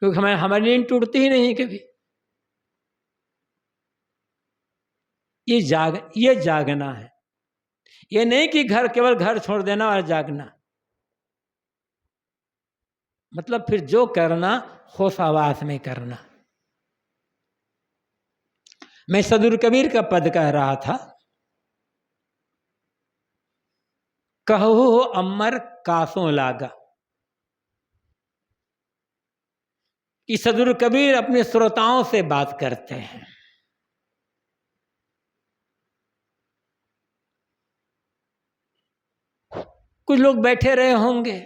क्योंकि हमारी नींद टूटती ही नहीं कभी। ये जागना है। ये नहीं कि केवल घर छोड़ देना और जागना। मतलब फिर जो करना होश आवास में करना। मैं सदुर कबीर का पद कह रहा था, कहू अमर कासों लागा। कि सदुर कबीर अपने श्रोताओं से बात करते हैं। कुछ लोग बैठे रहे होंगे,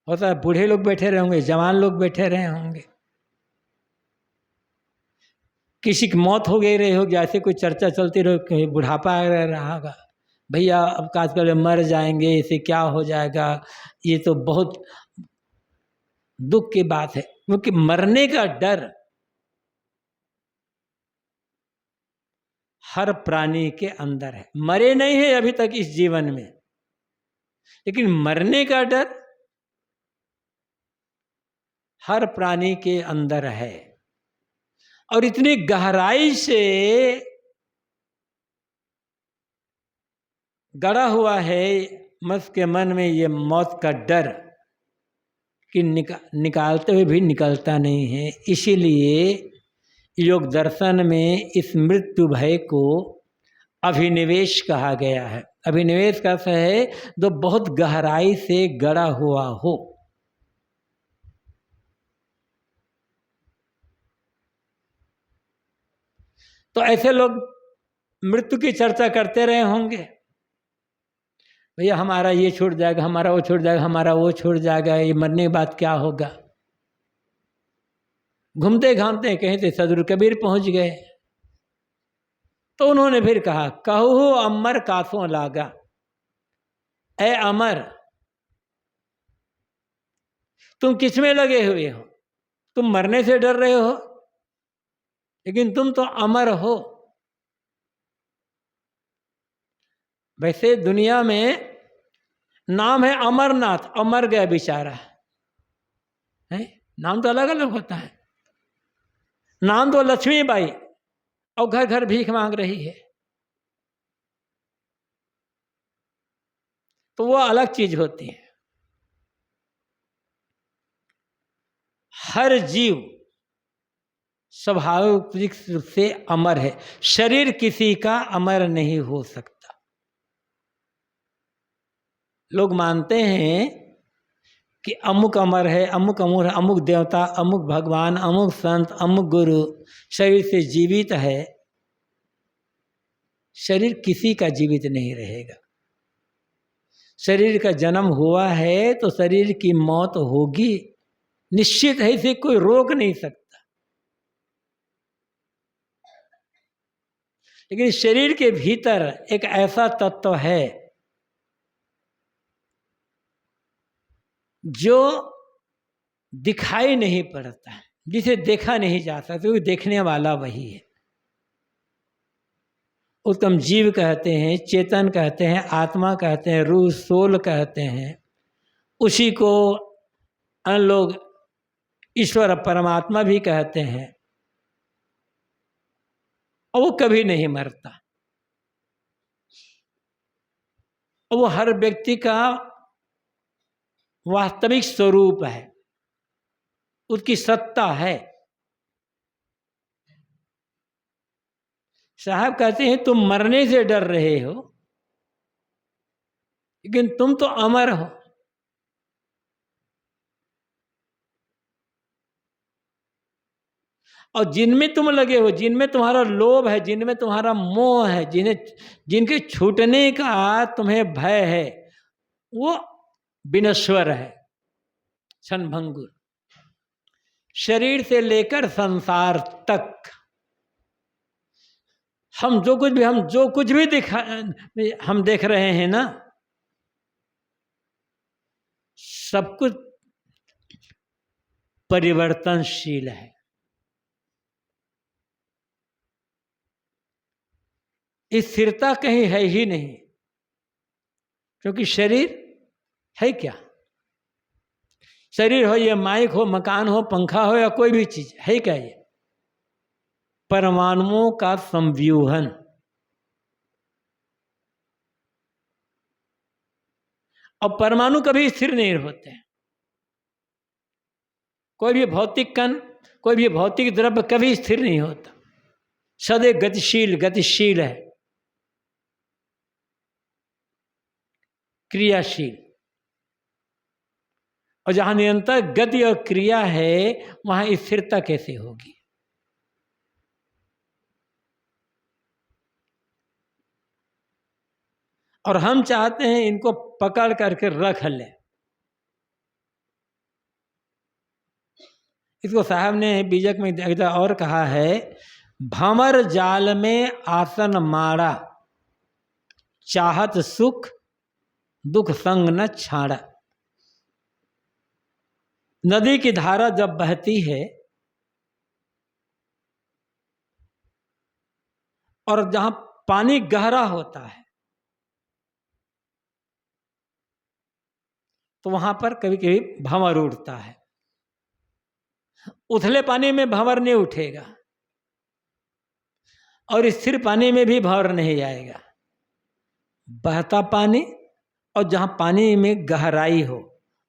होता है बूढ़े लोग बैठे रहे होंगे, जवान लोग बैठे रहे होंगे, किसी की मौत हो गई रही होगी, ऐसे कोई चर्चा चलती रही, कहीं बुढ़ापा आ रहा होगा, भैया अब आजकल मर जाएंगे, इसे क्या हो जाएगा। ये तो बहुत दुख की बात है, क्योंकि मरने का डर हर प्राणी के अंदर है। मरे नहीं है अभी तक इस जीवन में, लेकिन मरने का डर हर प्राणी के अंदर है। और इतनी गहराई से गड़ा हुआ है मनुष्य के मन में ये मौत का डर कि निकालते हुए भी निकलता नहीं है। इसीलिए योग दर्शन में इस मृत्यु भय को अभिनिवेश कहा गया है। अभिनिवेश का अर्थ है जो बहुत गहराई से गड़ा हुआ हो। तो ऐसे लोग मृत्यु की चर्चा करते रहे होंगे, भैया हमारा ये छूट जाएगा, हमारा वो छूट जाएगा, हमारा वो छूट जाएगा, ये मरने के बाद क्या होगा। घूमते घामते कहीं से सदुर कबीर पहुंच गए, तो उन्होंने फिर कहा, कहू अमर कासों लागा। ऐ अमर, तुम किस में लगे हुए हो? तुम मरने से डर रहे हो, लेकिन तुम तो अमर हो। वैसे दुनिया में नाम है अमरनाथ, अमर गया बेचारा है। नाम तो अलग अलग होता है। नाम तो लक्ष्मीबाई, और घर घर भीख मांग रही है, तो वो अलग चीज होती है। हर जीव स्वाभाविक रूप से अमर है। शरीर किसी का अमर नहीं हो सकता। लोग मानते हैं कि अमुक अमर है, अमुक अमर है, अमुक देवता, अमुक भगवान, अमुक संत, अमुक गुरु शरीर से जीवित है। शरीर किसी का जीवित नहीं रहेगा। शरीर का जन्म हुआ है तो शरीर की मौत होगी, निश्चित है, इसे कोई रोक नहीं सकता। लेकिन शरीर के भीतर एक ऐसा तत्व है जो दिखाई नहीं पड़ता, जिसे देखा नहीं जा सकता, क्योंकि देखने वाला वही है। उत्तम जीव कहते हैं, चेतन कहते हैं, आत्मा कहते हैं, रूह सोल कहते हैं। उसी को अन्य लोग ईश्वर परमात्मा भी कहते हैं। और वो कभी नहीं मरता, और वो हर व्यक्ति का वास्तविक स्वरूप है, उसकी सत्ता है। साहब कहते हैं तुम मरने से डर रहे हो, लेकिन तुम तो अमर हो। और जिनमें तुम लगे हो, जिनमें तुम्हारा लोभ है, जिनमें तुम्हारा मोह है, जिनके छूटने का तुम्हें भय है, वो विनश्वर है, क्षणभंगुर। शरीर से लेकर संसार तक हम जो कुछ भी हम देख रहे हैं ना, सब कुछ परिवर्तनशील है। इस स्थिरता कहीं है ही नहीं, क्योंकि शरीर है क्या? शरीर हो, ये माइक हो, मकान हो, पंखा हो, या कोई भी चीज है क्या? ये परमाणुओं का संव्यूहन। और परमाणु कभी स्थिर नहीं होते हैं। कोई भी भौतिक कण, कोई भी भौतिक द्रव्य कभी स्थिर नहीं होता, सदैव गतिशील गतिशील है, क्रियाशील। और जहां निरंतर गति और क्रिया है वहां स्थिरता कैसे होगी? और हम चाहते हैं इनको पकड़ करके रख लें। इसको साहब ने बीजक में एक और कहा है, भंवर जाल में आसन मारा, चाहत सुख दुख संग न छाड़ा। नदी की धारा जब बहती है और जहां पानी गहरा होता है तो वहां पर कभी कभी भंवर उठता है। उथले पानी में भंवर नहीं उठेगा और स्थिर पानी में भी भंवर नहीं आएगा। बहता पानी और जहां पानी में गहराई हो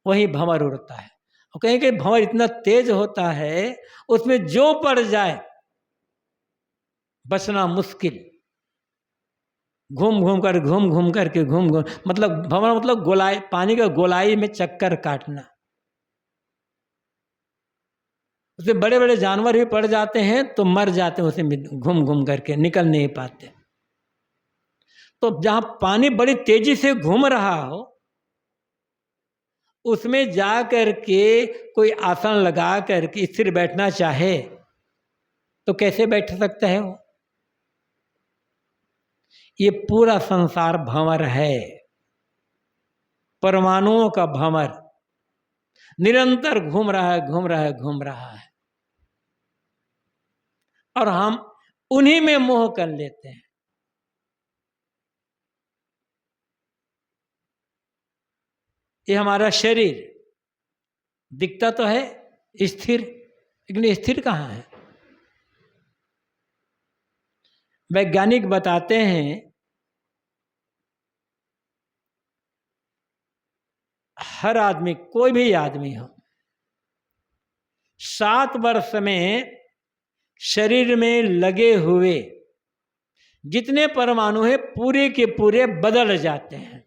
वहीं भंवर उड़ता है। और कहीं कहीं भंवर इतना तेज होता है उसमें जो पड़ जाए बचना मुश्किल। घूम घूम करके घूम घूम, मतलब भंवर मतलब गोलाई, पानी का गोलाई में चक्कर काटना। उसमें बड़े बड़े जानवर भी पड़ जाते हैं तो मर जाते हैं, उसे घूम घूम करके निकल नहीं पाते। तो जहां पानी बड़ी तेजी से घूम रहा हो उसमें जा करके कोई आसन लगा करके स्थिर बैठना चाहे तो कैसे बैठ सकता है वो? ये पूरा संसार भंवर है, परमाणुओं का भंवर, निरंतर घूम रहा है घूम रहा है घूम रहा है और हम उन्हीं में मोह कर लेते हैं। ये हमारा शरीर दिखता तो है स्थिर, लेकिन स्थिर कहाँ है? वैज्ञानिक बताते हैं हर आदमी, कोई भी आदमी हो, 7 वर्ष में शरीर में लगे हुए जितने परमाणु हैं पूरे के पूरे बदल जाते हैं।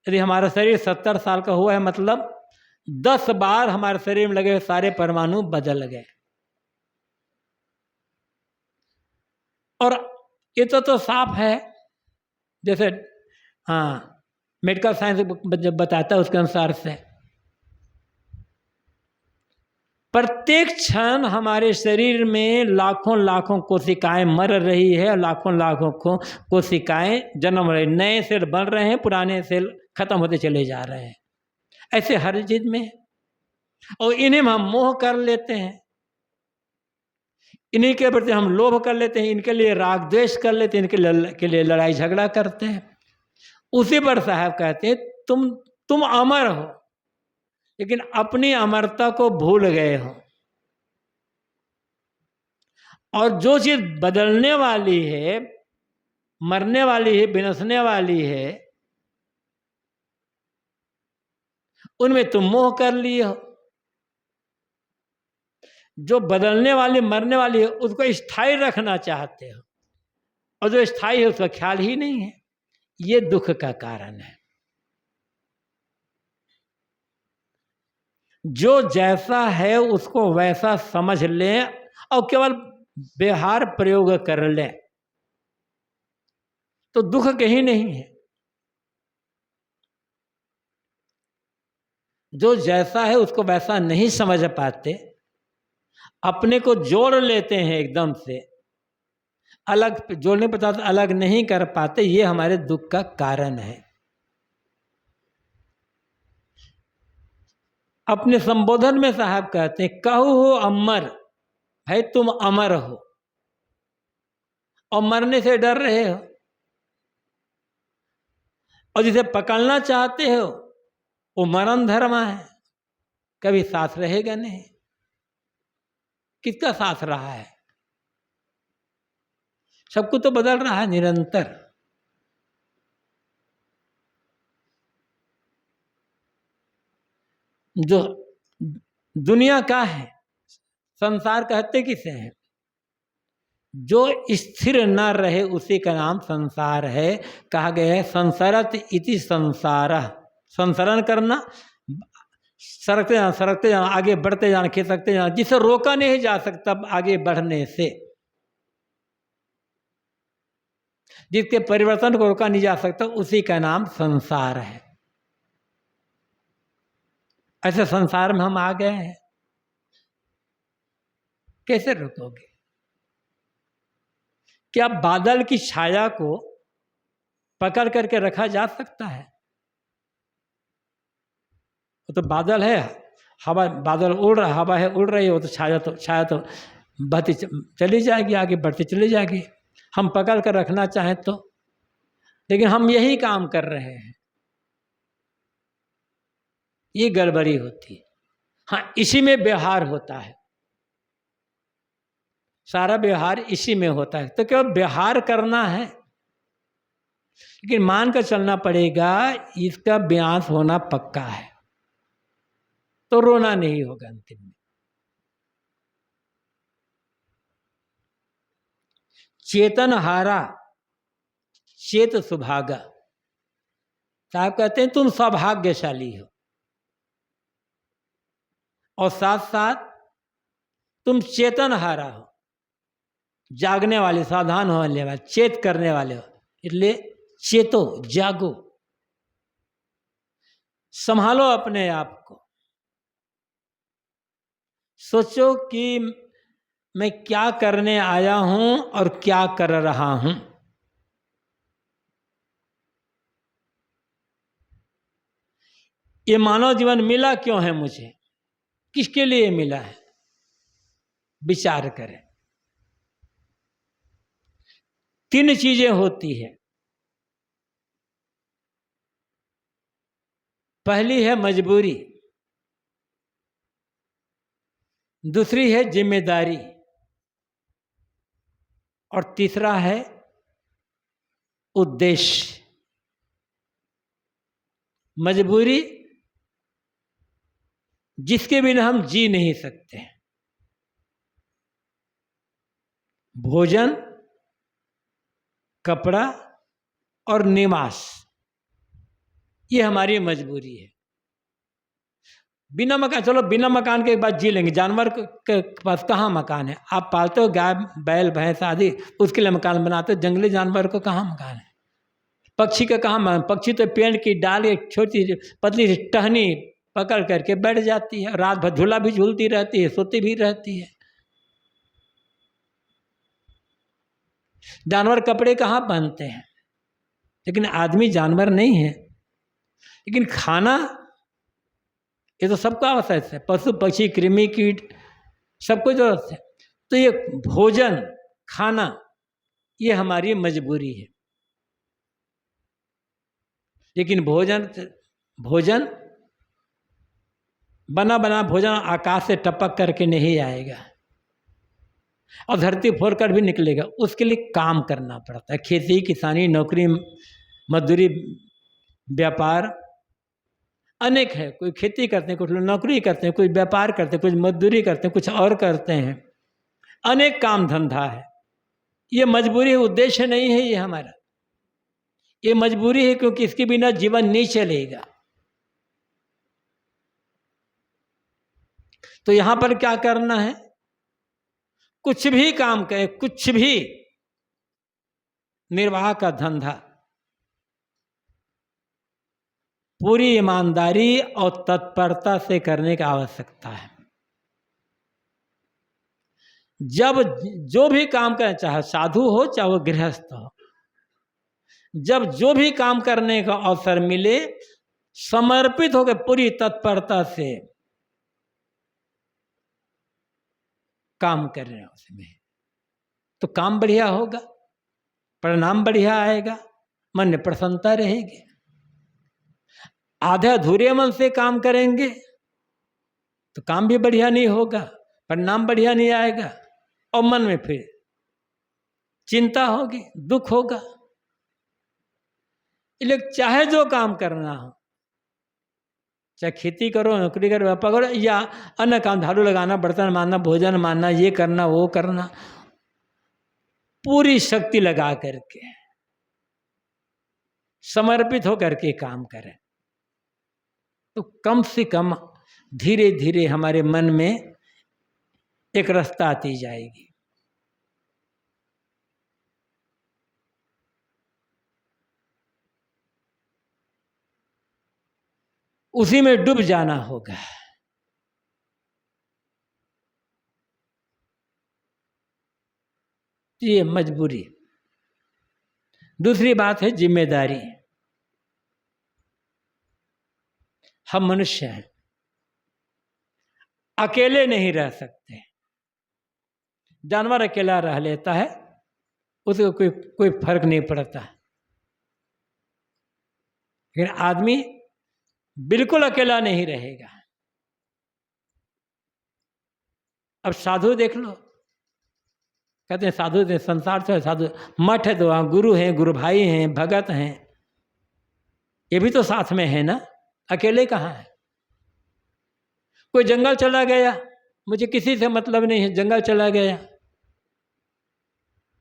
यदि हमारा शरीर 70 साल का हुआ है मतलब 10 बार हमारे शरीर में लगे हुए सारे परमाणु बदल गए। और ये तो साफ है, जैसे हाँ मेडिकल साइंस जब बताता है उसके अनुसार से प्रत्येक क्षण हमारे शरीर में लाखों लाखों कोशिकाएं मर रही है और लाखों लाखों कोशिकाएं जन्म रहे, नए सेल बन रहे हैं, पुराने सेल खत्म होते चले जा रहे हैं। ऐसे हर चीज में, और इन्हें हम मोह कर लेते हैं, इन्हीं के प्रति हम लोभ कर लेते हैं, इनके लिए राग द्वेष कर लेते हैं, इनके लिए लड़ाई झगड़ा करते हैं। उसी पर साहब कहते हैं तुम अमर हो लेकिन अपनी अमरता को भूल गए हो। और जो चीज बदलने वाली है, मरने वाली है, विनसने वाली है, उनमें तुम मोह कर लिए हो। जो बदलने वाली मरने वाली है उसको स्थायी रखना चाहते हो और जो स्थायी है उसका ख्याल ही नहीं है। ये दुख का कारण है। जो जैसा है उसको वैसा समझ लें और केवल व्यवहार प्रयोग कर लें तो दुख कहीं नहीं है। जो जैसा है उसको वैसा नहीं समझ पाते, अपने को जोड़ लेते हैं एकदम से, अलग जोड़ने पर अलग नहीं कर पाते, ये हमारे दुख का कारण है। अपने संबोधन में साहब कहते हैं कहू हो अमर, भाई तुम अमर हो और मरने से डर रहे हो। और जिसे पकड़ना चाहते हो वो मरण धर्म है, कभी साथ रहेगा नहीं। किसका साथ रहा है? सबको तो बदल रहा है निरंतर। जो दुनिया का है, संसार कहते किसे हैं? जो स्थिर न रहे उसी का नाम संसार है। कहा गया है संसरत इति संसार, संसरण करना, सरकते जाना, आगे बढ़ते जाना, खिसकते जाना, जिसे रोका नहीं जा सकता आगे बढ़ने से, जिसके परिवर्तन को रोका नहीं जा सकता, उसी का नाम संसार है। ऐसे संसार में हम आ गए हैं, कैसे रोकोगे? क्या बादल की छाया को पकड़ करके रखा जा सकता है? वो तो बादल है, हवा, बादल उड़ रहा, हवा है उड़ रही है, वो तो छाया तो बहती चली जाएगी, आगे बढ़ती चली जाएगी। हम पकड़ कर रखना चाहें तो, लेकिन हम यही काम कर रहे हैं, ये गड़बड़ी होती है। हाँ, इसी में व्यवहार होता है, सारा व्यवहार इसी में होता है। तो केवल व्यवहार करना है, लेकिन मान कर चलना पड़ेगा इसका विनाश होना पक्का है, तो रोना नहीं होगा अंतिम में। चेतन हारा चेत सुभागा। साहब कहते हैं तुम सौभाग्यशाली हो, और साथ साथ तुम चेतन हारा हो, जागने वाले, सावधान होने वाले, चेत करने वाले हो। इसलिए चेतो, जागो, संभालो अपने आप को, सोचो कि मैं क्या करने आया हूं और क्या कर रहा हूं। ये मानव जीवन मिला क्यों है मुझे, किसके लिए मिला है? विचार करें। 3 चीजें होती है। पहली है मजबूरी, दूसरी है जिम्मेदारी, और तीसरा है उद्देश्य। मजबूरी, जिसके बिना हम जी नहीं सकते। भोजन, कपड़ा और निवास, ये हमारी मजबूरी है। बिना मकान, चलो बिना मकान के बाद जी लेंगे। जानवर के पास कहाँ मकान है? आप पालते हो गाय, बैल, भैंस आदि, उसके लिए मकान बनाते हो। जंगली जानवर को कहाँ मकान है? पक्षी का कहाँ मकान? पक्षी तो पेड़ की डाल, एक छोटी पतली सी टहनी पकड़ करके बैठ जाती है, रात भर झूला भी झूलती रहती है, सोती भी रहती है। जानवर कपड़े कहाँ पहनते हैं? लेकिन आदमी जानवर नहीं है। लेकिन खाना, ये तो सबको आवश्यक है, पशु पक्षी कृमि कीट सबको जरूरत है। तो ये भोजन, खाना, ये हमारी मजबूरी है। लेकिन भोजन बना बना भोजन आकाश से टपक करके नहीं आएगा, और धरती फोड़ कर भी निकलेगा। उसके लिए काम करना पड़ता है। खेती, किसानी, नौकरी, मजदूरी, व्यापार अनेक है। कोई खेती करते हैं, कुछ लोग नौकरी करते हैं, कुछ व्यापार करते हैं, कुछ मजदूरी करते हैं, कुछ और करते हैं। अनेक काम धंधा है। ये मजबूरी, उद्देश्य नहीं है ये हमारा। ये मजबूरी है, क्योंकि इसके बिना जीवन नहीं चलेगा। तो यहां पर क्या करना है? कुछ भी काम करें, कुछ भी निर्वाह का धंधा, पूरी ईमानदारी और तत्परता से करने की आवश्यकता है। जब जो भी काम करें, चाहे साधु हो चाहे वो गृहस्थ हो, जब जो भी काम करने का अवसर मिले, समर्पित होकर पूरी तत्परता से काम कर रहे हैं उसमें, तो काम बढ़िया होगा, परिणाम बढ़िया आएगा, मन में प्रसन्नता रहेगी। आधे अधूरे मन से काम करेंगे तो काम भी बढ़िया नहीं होगा, परिणाम बढ़िया नहीं आएगा, और मन में फिर चिंता होगी, दुख होगा। इसलिए चाहे जो काम करना हो, चाहे खेती करो, नौकरी करो, व्यापार करो, या अन्य काम, झाड़ू लगाना, बर्तन मारना, भोजन मारना, ये करना वो करना, पूरी शक्ति लगा करके समर्पित होकर के काम करें तो कम से कम धीरे धीरे हमारे मन में एक रास्ता आती जाएगी। उसी में डूब जाना होगा। ये मजबूरी। दूसरी बात है जिम्मेदारी। हम मनुष्य हैं, अकेले नहीं रह सकते। जानवर अकेला रह लेता है, उसको कोई फर्क नहीं पड़ता, लेकिन आदमी बिल्कुल अकेला नहीं रहेगा। अब साधु देख लो, कहते हैं साधु थे, संसार से साधु, मठ है तो वहाँ गुरु हैं, गुरु भाई हैं, भगत हैं, ये भी तो साथ में है ना, अकेले कहाँ है। कोई जंगल चला गया, मुझे किसी से मतलब नहीं है, जंगल चला गया,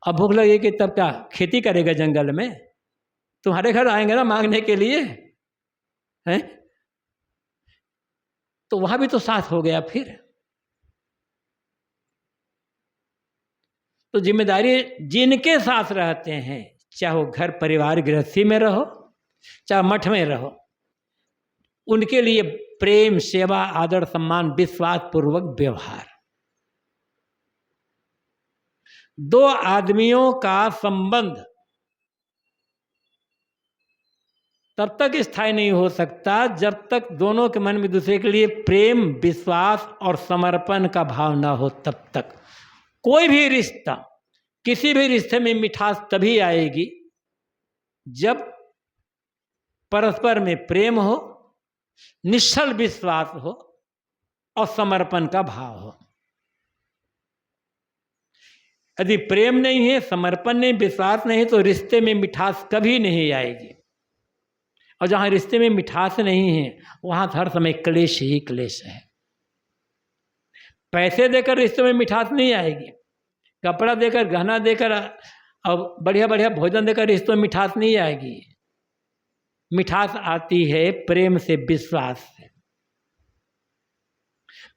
अब भूख लगेगी तब क्या खेती करेगा जंगल में? तुम्हारे घर आएंगे ना मांगने के लिए, हैं? तो वहां भी तो साथ हो गया फिर। तो जिम्मेदारी जिनके साथ रहते हैं, चाहे वो घर परिवार गृहस्थी में रहो, चाहे मठ में रहो, उनके लिए प्रेम, सेवा, आदर, सम्मान, विश्वास पूर्वक व्यवहार। दो आदमियों का संबंध तब तक स्थायी नहीं हो सकता जब तक दोनों के मन में दूसरे के लिए प्रेम, विश्वास और समर्पण का भाव ना हो। तब तक कोई भी रिश्ता, किसी भी रिश्ते में मिठास तभी आएगी जब परस्पर में प्रेम हो, निश्चल विश्वास हो और समर्पण का भाव हो। यदि प्रेम नहीं है, समर्पण नहीं, विश्वास नहीं, तो रिश्ते में मिठास कभी नहीं आएगी। और जहां रिश्ते में मिठास नहीं है वहां हर समय क्लेश ही क्लेश है। पैसे देकर रिश्ते में मिठास नहीं आएगी, कपड़ा देकर, गहना देकर और बढ़िया बढ़िया भोजन देकर रिश्तों में मिठास नहीं आएगी। मिठास आती है प्रेम से, विश्वास से।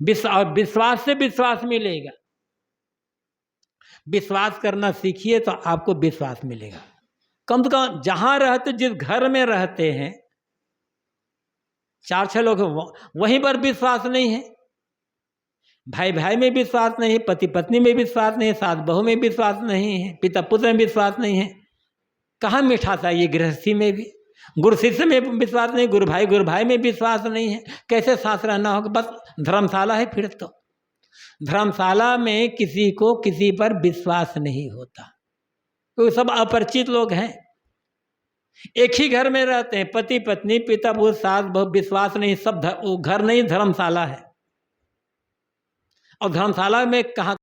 विश्वास से विश्वास मिलेगा। विश्वास करना सीखिए तो आपको विश्वास मिलेगा। कम से कम जहां रहते, जिस घर में रहते हैं, 4-6 लोग, वहीं पर विश्वास नहीं है, भाई भाई में विश्वास नहीं है, पति पत्नी में विश्वास नहीं है, सास बहू में विश्वास नहीं है, पिता पुत्र में विश्वास नहीं है, कहाँ मिठास आई? गृहस्थी में भी, गुरु शिष्य में विश्वास नहीं, गुरु भाई में विश्वास नहीं है, कैसे साथ रहना होगा? बस धर्मशाला है फिर तो। धर्मशाला में किसी को किसी पर विश्वास नहीं होता, क्योंकि सब अपरिचित लोग हैं। एक ही घर में रहते हैं, पति पत्नी, पिता पुत्र, सास बहू, विश्वास नहीं, सब वो घर नहीं, धर्मशाला है। और धर्मशाला में कहाँ